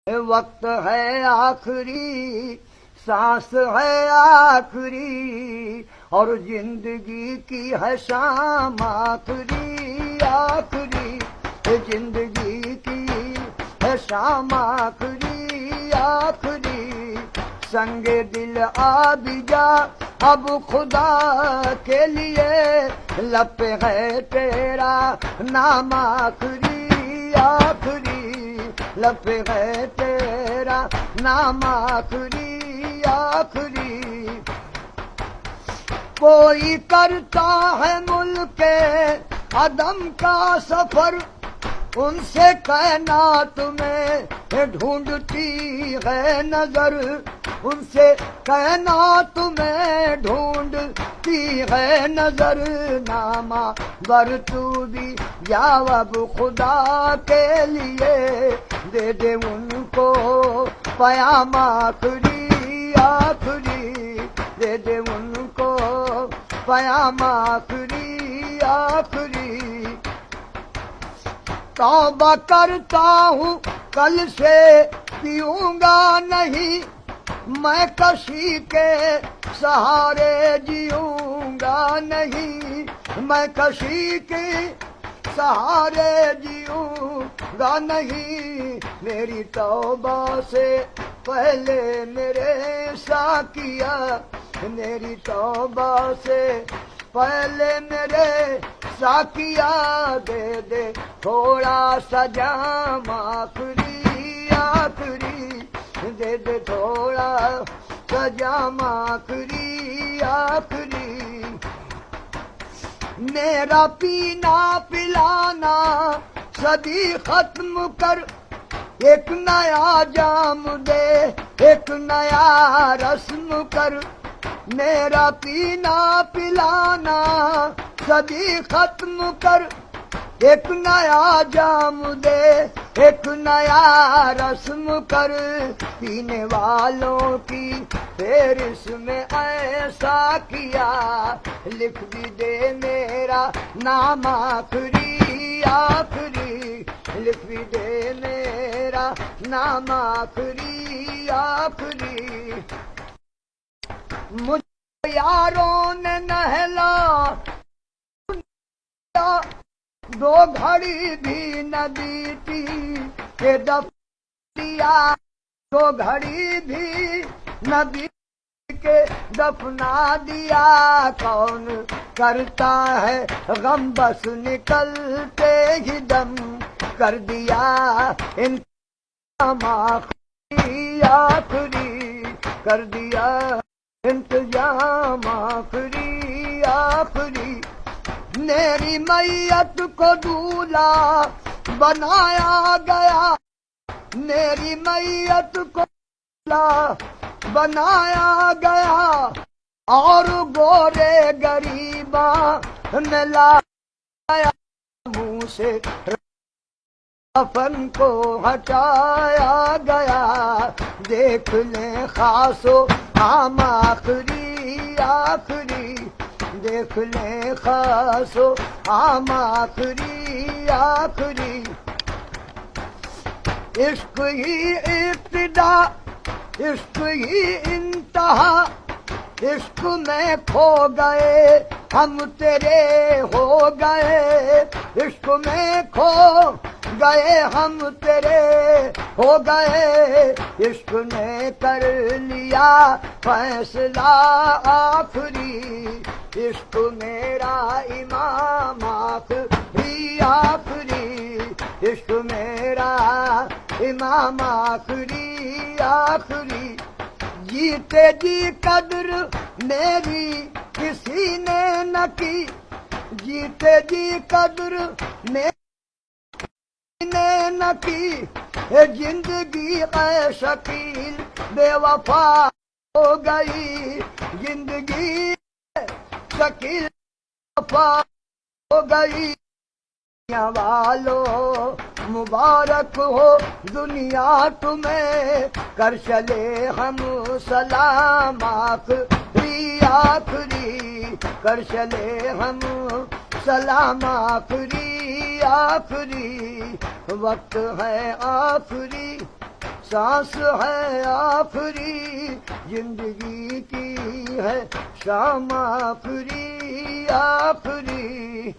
وقت ہے آخری، سانس ہے آخری، اور زندگی کی ہے شام آخری آخری، زندگی کی ہے شام آخری آخری، سنگ دل آ بھی جا اب خدا کے لیے، لب پہ ہے تیرا نام آخری آخری، لب پہ ہے تیرا نام آخری آخری، کوئی کرتا ہے ملک عدم کا سفر، ان سے کائنات میں ڈھونڈتی ہے نظر، ان سے کائنات میں ڈھونڈتی ہے نظر، نامہ بر تو بھی جواب خدا کے لیے، دے دے ان کو پیام آخری آخری، دے دے ان کو پیام آخری آخری، توبہ کرتا ہوں کل سے پیوں گا نہیں، میں کشی کے سہارے جیوں گا نہیں، میں کشی کے سہارے جیوں گا نہیں، میری توبہ سے پہلے میرے ساقیا، میری توبہ سے پہلے میرے ساقیا، دے دے تھوڑا سا جام آخری آخری، دے دے تھوڑا سا جام آخری آخری، میرا پینا پلانا صدی ختم کر، ایک نیا جام دے ایک نیا رسم کر، میرا پینا پلانا صدی ختم کر، ایک نیا جام دے ایک نیا رسم کر، پینے والوں کی فہرست میں ایسا کیا، لکھ بھی دے میرا نام آخری آخری، لکھ بھی دے میرا نام آخری آخری، مجھے یاروں نے نہلا دو گھڑی بھی نہ دیتی کہ دفن دیا، دو گھڑی بھی نہ دیتی کہ دفنا دیا، کون کرتا ہے غم بس نکلتے ہی دم، کر دیا انتظام آخری آخری، کر دیا انتظام آخری آخری، میری میت کو دولہا بنایا گیا، میری میت کو دولہا بنایا گیا، اور گورے غریباں میں لایا، منہ سے کفن کو ہٹایا گیا، دیکھ لیں خاص و عام آخری آخری، دیکھ لیں خاص و عام آخری آخری، عشق ہی ابتدا عشق ہی انتہا، عشق میں کھو گئے ہم تیرے ہو گئے، عشق میں کھو گئے ہم تیرے ہو گئے، عشق نے کر لیا فیصلہ آخری، عشق میرا امام آخری آخری، عشق میرا امام آخری آخری، جیتے جی قدر میری کسی نے نہ کی، جیتے جی قدر میری نے نہ کی، زندگی اے شکیل بے وفا ہو گئی، زندگی شکیل بے وفا ہو گئی، دنیا والو مبارک ہو دنیا تمہیں، کر چلے ہم سلام آخری آخری، کر چلے ہم سلام آخری آخری، وقت ہے آخری سانس ہے آخری زندگی کی ہے شام آخری آخری